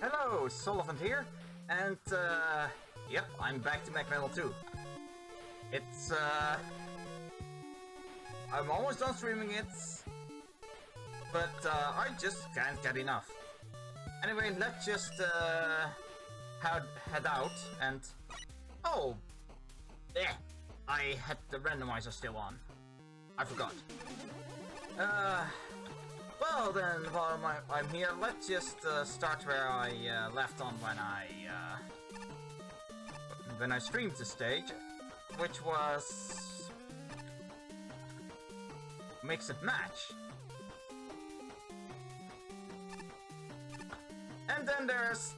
Hello, Soulephant here, and yep, I'm back to Mech Metal 2. It's I'm almost done streaming it, but I just can't get enough. Anyway, let's just head out and oh, yeah, I had the randomizer still on. I forgot. Well then, while I'm here, let's just start where I left on when I streamed the stage, which was Mix and Match. And then there's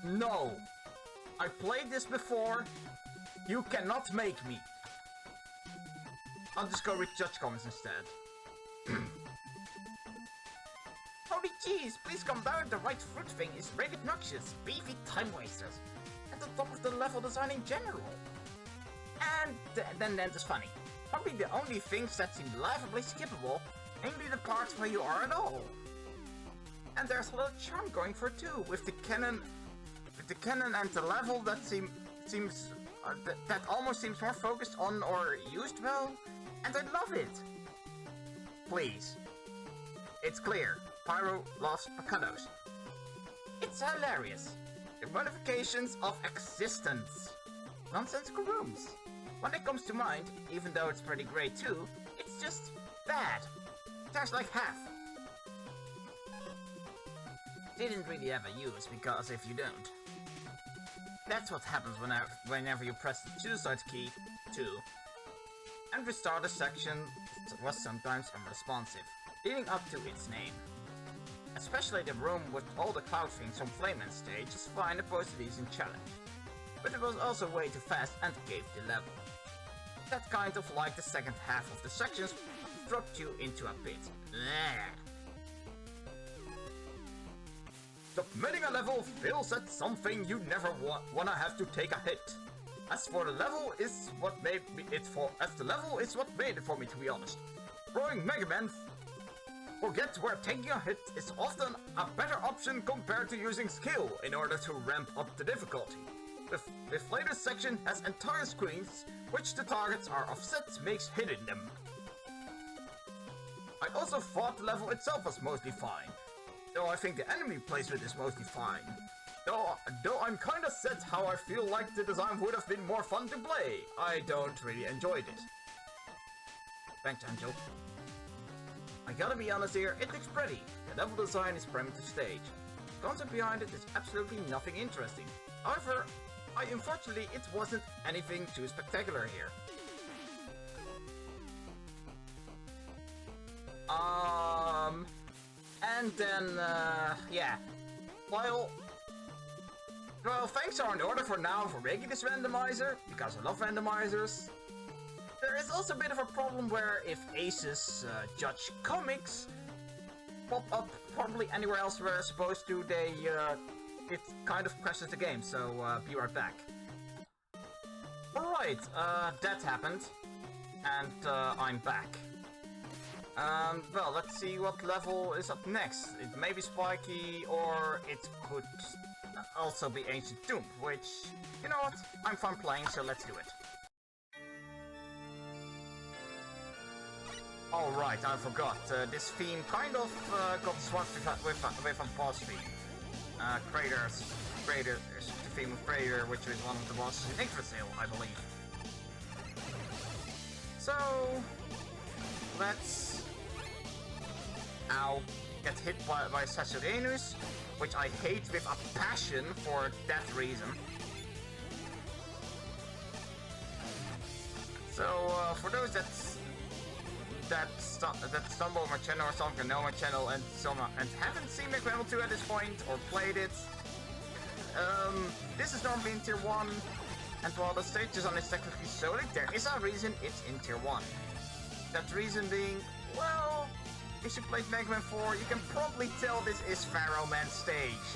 no. I played this before. You cannot make me. I'll just go with judge comments instead. Holy jeez, please come down, the right fruit thing is really obnoxious, beefy time wasters. At the top of the level design in general. And then it's funny. Probably the only things that seem laughably skippable, namely the parts where you are at all. And there's a little charm going for it too, with the cannon and the level that seems that almost seems more focused on or used well. And I love it! Please. It's clear. Pyro loves Pakattos. It's hilarious. The modifications of existence. Nonsensical rooms. When it comes to mind, even though it's pretty great too, it's just bad. There's like half. Didn't really ever use, because if you don't. That's what happens whenever you press the suicide key, too. And restart a section was sometimes unresponsive, leading up to its name. Especially the room with all the cloud things from Flameman stage is fine opposed to these in challenge. But it was also way too fast and gave the level. That kind of like the second half of the sections dropped you into a pit. Submitting a level feels at something you never wanna have to take a hit. As the level is what made it for me, to be honest. Throwing Mega Man, forget where taking a hit is often a better option compared to using skill in order to ramp up the difficulty. This later section has entire screens, which the targets are offset makes hitting them. I also thought the level itself was mostly fine, though I think the enemy placement is mostly fine. Though I'm kinda sad how I feel like the design would have been more fun to play. I don't really enjoy it. Thanks, Angel. I gotta be honest here, it looks pretty. The level design is primitive stage. The concept behind it is absolutely nothing interesting. However, unfortunately, it wasn't anything too spectacular here. And then, yeah. Well, thanks are in order for now for making this randomizer, because I love randomizers. There is also a bit of a problem where if Aces judge comics pop up probably anywhere else where they're supposed to, it kind of crashes the game, so be right back. Alright, that happened, and I'm back. Well, let's see what level is up next. It may be Spiky, or it could also be Ancient Tomb, which, you know what, I'm fun playing, so let's do it. Alright, I forgot, this theme kind of got swapped with a boss theme. Kratos, the theme of Kratos, which is one of the bosses in Yggdrasil, I believe. So, let's now get hit by Sassurenus, which I hate with a passion for that reason. So, for those that stumble on my channel or something, know my channel and haven't seen Mech Metal 2 at this point or played it, this is normally in Tier 1, and while the stage design is technically solid, there is a reason it's in Tier 1. That reason being, well, if you played Mega Man 4, you can probably tell this is Pharaoh Man's stage,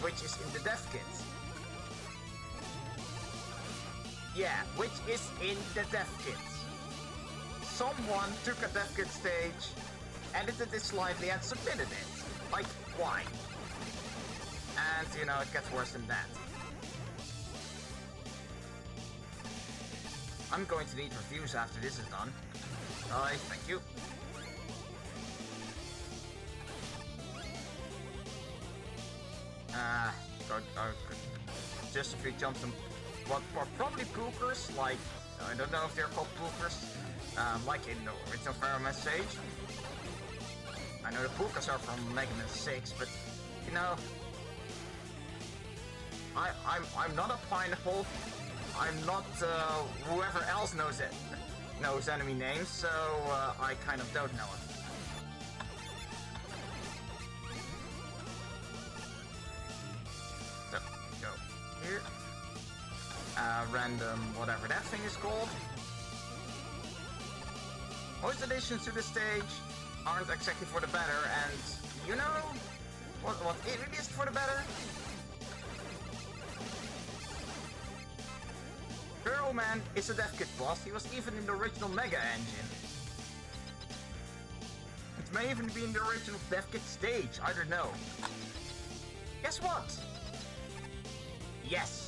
which is in the Death Kit. Yeah, which is in the Death Kit. someone took a Death Kit stage, edited it slightly, and submitted it. Like, why? And, you know, it gets worse than that. I'm going to need reviews after this is done. Thank you. Just a few jumps and what probably pookers, like I don't know if they're called pookers, like in the original Pharaohman stage. I know the pookers are from Mega Man 6, but you know, I'm not a pineapple. I'm not whoever else knows it knows enemy names, so I kind of don't know it. So go here. Random whatever that thing is called. Most additions to the stage aren't exactly for the better, and you know what it really is for the better? Pharaohman is a Death Kit boss. He was even in the original Mega engine. It may even be in the original Death Kit stage, I don't know. Guess what? Yes.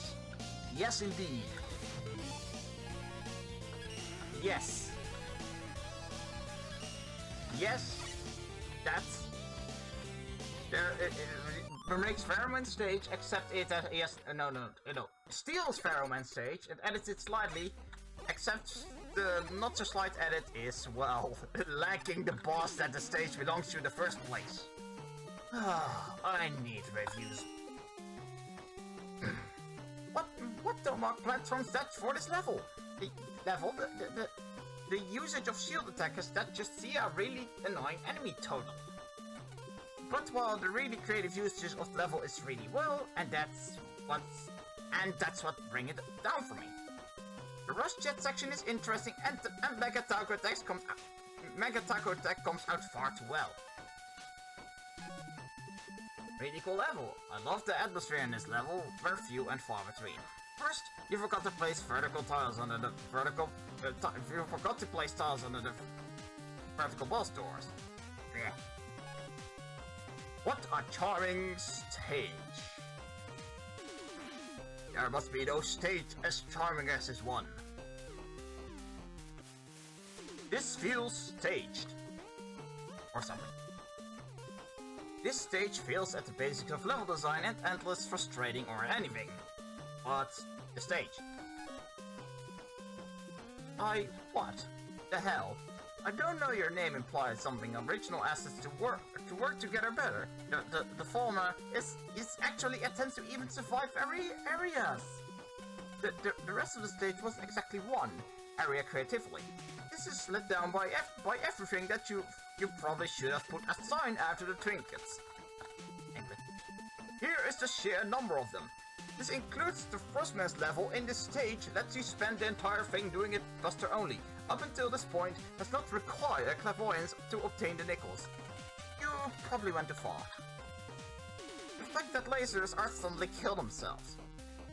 Yes, indeed. Yes. Yes. That's... It makes Pharaohman stage, except it yes, no. Steals Pharaohman stage and edits it slightly, except the not so slight edit is, well, lacking the boss that the stage belongs to in the first place. I need reviews. What the mock platforms that for this level? The usage of shield attackers that just see a really annoying enemy total. But while the really creative usage of the level is really well, and that's what brings it down for me. The rush jet section is interesting, and Mega Taco Attack comes out far too well. Really cool level. I love the atmosphere in this level, very few and far between. First, you forgot to place vertical tiles under the vertical. You forgot to place tiles under the vertical boss doors. Yeah. What a charming stage! There must be no stage as charming as this one. This feels staged. Or something. This stage fails at the basics of level design and endless frustrating or anything. But the stage. What the hell? I don't know your name implies something original assets to work together better. The former is actually attempts to even survive areas. The rest of the stage wasn't exactly one area creatively. This is let down by everything that you probably should have put a sign after the trinkets. Anyway, here is the sheer number of them. This includes the Frostman's level in this stage lets you spend the entire thing doing it buster only. Up until this point, does not require clairvoyance to obtain the nickels. You probably went too far. The fact that lasers are suddenly kill themselves.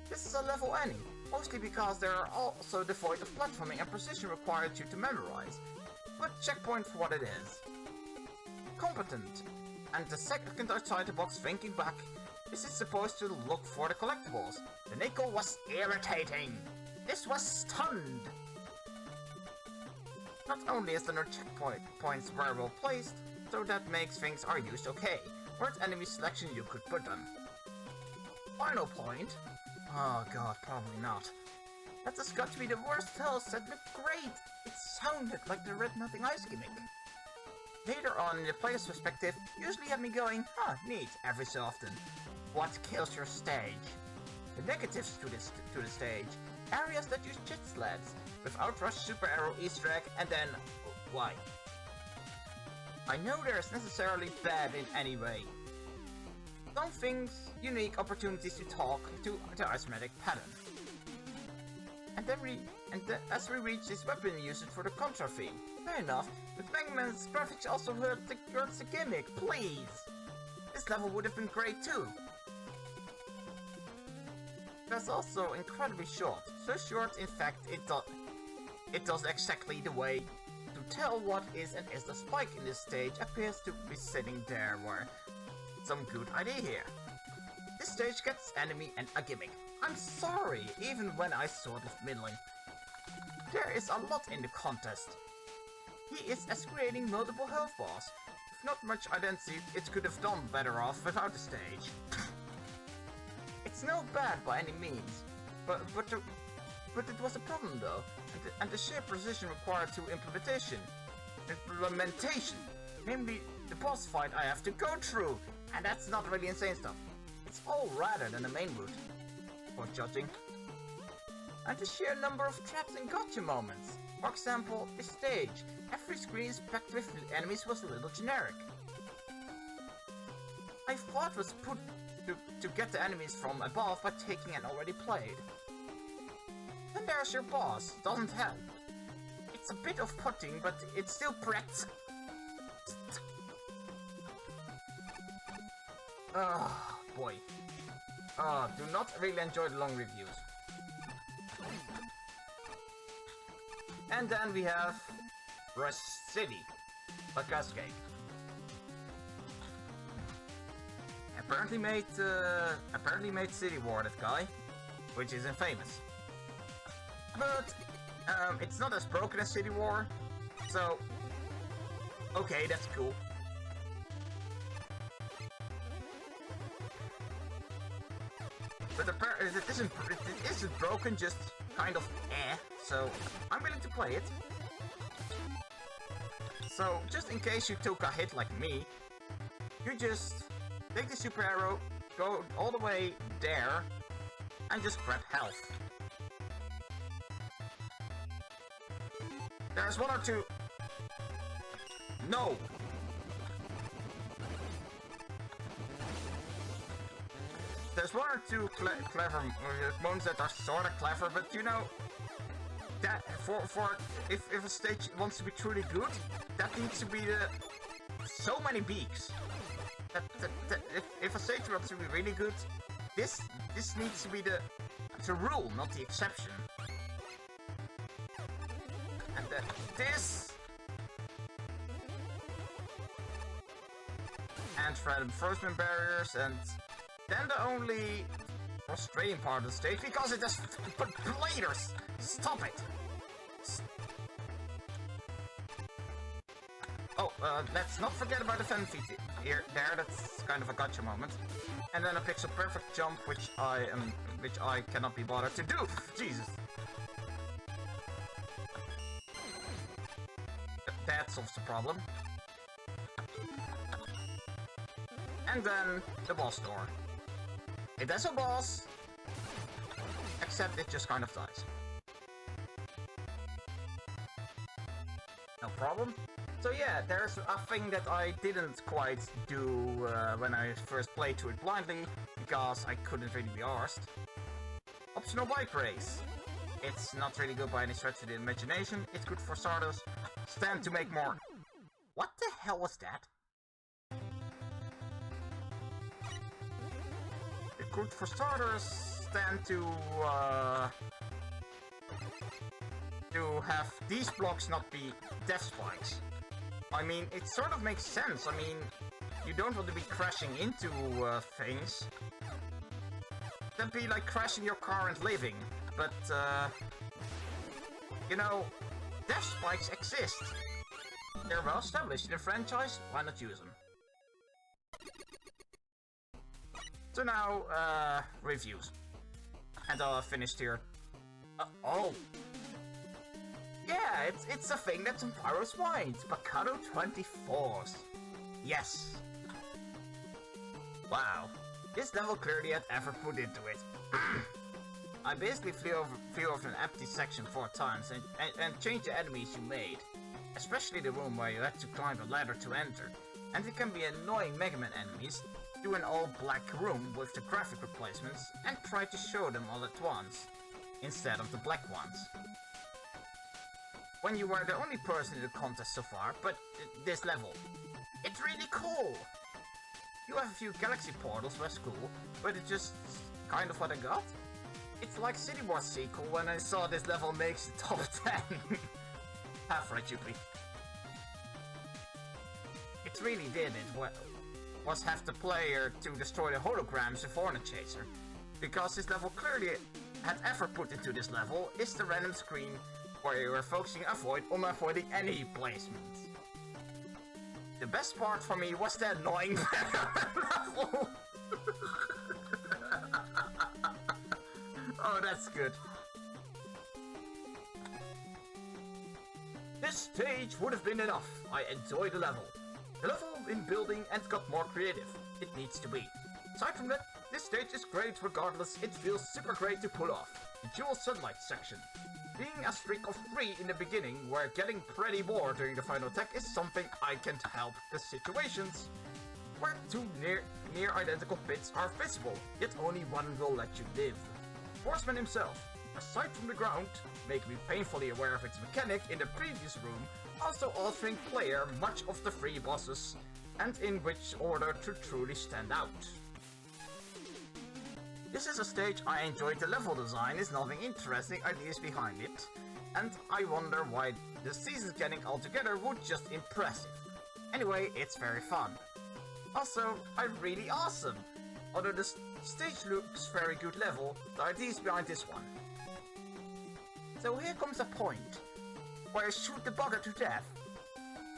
This is a level any, mostly because they are also devoid of platforming and precision required you to memorize. But checkpoint for what it is. Competent. And the second outside the box thinking back, this is supposed to look for the collectibles. The nickel was irritating. This was stunned. Not only is the no checkpoints very well placed, so that makes things are used okay, or at enemy selection you could put them. Final point. Oh god, probably not. That has got to be the worst hell set looked great. It sounded like the Red Nothing Ice gimmick. Later on in the player's perspective, usually have me going, huh, neat, every so often. What kills your stage? The negatives to the stage. Areas that use jet sleds, with Outrush, Super Arrow, Easter egg, and then... why? I know there's necessarily bad in any way. Some things, unique opportunities to talk to the isometric pattern. And as we reach this weapon usage for the Contra theme. Fair enough, but Mega Man's graphics also hurts the gimmick, please! This level would have been great too. That's also incredibly short. So short, in fact, it does exactly the way to tell what is and is the spike in this stage appears to be sitting there where some good idea here. This stage gets enemy and a gimmick. I'm sorry, even when I sort of middling. There is a lot in the contest. He is as creating multiple health bars. If not much I don't see it could have done better off without the stage. It's no bad by any means, but it was a problem though, and the sheer precision required to implementation, namely the boss fight I have to go through, and that's not really insane stuff. It's all rather than the main route, for judging. And the sheer number of traps and gotcha moments. For example, this stage, every screen packed with enemies was a little generic. I thought was put to get the enemies from above by taking an already played. Then there's your boss, doesn't help. It's a bit of putting, but it's still correct. Oh boy. Oh, do not really enjoy the long reviews. And then we have Rush City, by Cascade. Apparently made City War, that guy, which is infamous. But it's not as broken as City War, so okay, that's cool. But apparently it isn't broken, just kind of so I'm willing to play it. So just in case you took a hit like me, you just take the super arrow, go all the way there, and just grab health. There's one or two. No! There's one or two clever moments that are sorta clever, but you know, that if a stage wants to be truly good, that needs to be so many beaks. If a stage wants to be really good, this needs to be the rule, not the exception. And then this, and reinforcement barriers, and then the only frustrating part of the stage, because it has bladers. Stop it! Oh, let's not forget about the fan feet here. That's kind of a gotcha moment. And then a pixel perfect jump, which I cannot be bothered to do. Jesus. That solves the problem. And then the boss door. It has a boss, except it just kind of dies. No problem. So yeah, there's a thing that I didn't quite do when I first played through it blindly, because I couldn't really be arsed. Optional bike race. It's not really good by any stretch of the imagination. It's good for starters. Stand to make more. What the hell was that? It's good for starters. Stand to have these blocks not be death spikes. I mean, it sort of makes sense. I mean, you don't want to be crashing into things. That'd be like crashing your car and living. But, you know, death spikes exist. They're well established in the franchise, why not use them? So now, reviews. And finished here. Oh! Yeah, it's a thing that some Pyros finds. Pakatto 24s. Yes. Wow. This level clearly had effort put into it. I basically flew over an empty section 4 times and changed the enemies you made. Especially the room where you had to climb a ladder to enter. And it can be annoying Mega Man enemies do an all-black room with the graphic replacements and try to show them all at once, instead of the black ones. When you were the only person in the contest so far, but this level. It's really cool! You have a few galaxy portals, that's cool, but it's just kind of what I got. It's like City Wars sequel when I saw this level makes the top 10. Half right, Yuppie. really did it was have the player to destroy the holograms before the chaser. Because this level clearly had effort put into this level is the random screen where you are focusing on avoiding any placements. The best part for me was the annoying level. Oh, that's good. This stage would have been enough. I enjoyed the level. The level in building and got more creative. It needs to be. Aside from that, this stage is great regardless. It feels super great to pull off. The dual sunlight section. Being a streak of 3 in the beginning, where getting pretty bored during the final attack is something I can't help the situations. Where 2 near identical pits are visible, yet only one will let you live. Horseman himself, aside from the ground, making me painfully aware of its mechanic in the previous room, also altering player much of the 3 bosses, and in which order to truly stand out. This is a stage I enjoyed. The level design is nothing interesting ideas behind it, and I wonder why the season getting altogether would just impressive. Anyway, it's very fun. Also, I'm really awesome. Although the stage looks very good level, the ideas behind this one. So here comes a point where I shoot the bugger to death.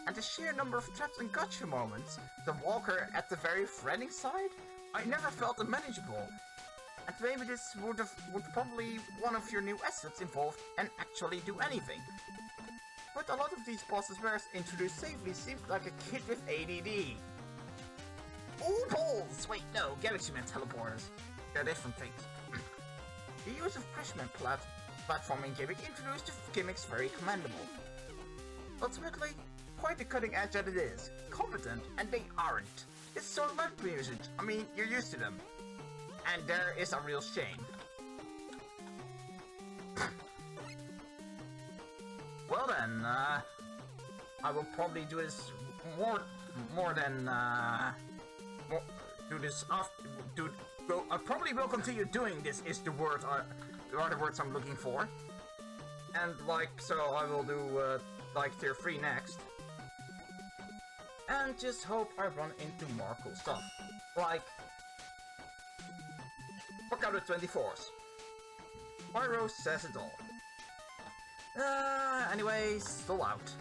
And the sheer number of traps and gotcha moments, the walker at the very threatening side, I never felt unmanageable. And maybe this would probably one of your new assets involved and actually do anything. But a lot of these bosses were introduced safely seemed like a kid with ADD. Ooh, balls! Wait, no, Galaxy Man teleporters. They're different things. The use of freshman platforming gimmick introduced the gimmicks very commendable. Ultimately, quite the cutting edge that it is. Competent, and they aren't. It's sort of like music. I mean, you're used to them. And there is a real shame. Well then, I will probably do this I probably will continue doing this is the word, are the words I'm looking for. And so I will do, tier 3 next. And just hope I run into more cool stuff. Like Pakatto 24s. Pyro says it all. Anyways, still out.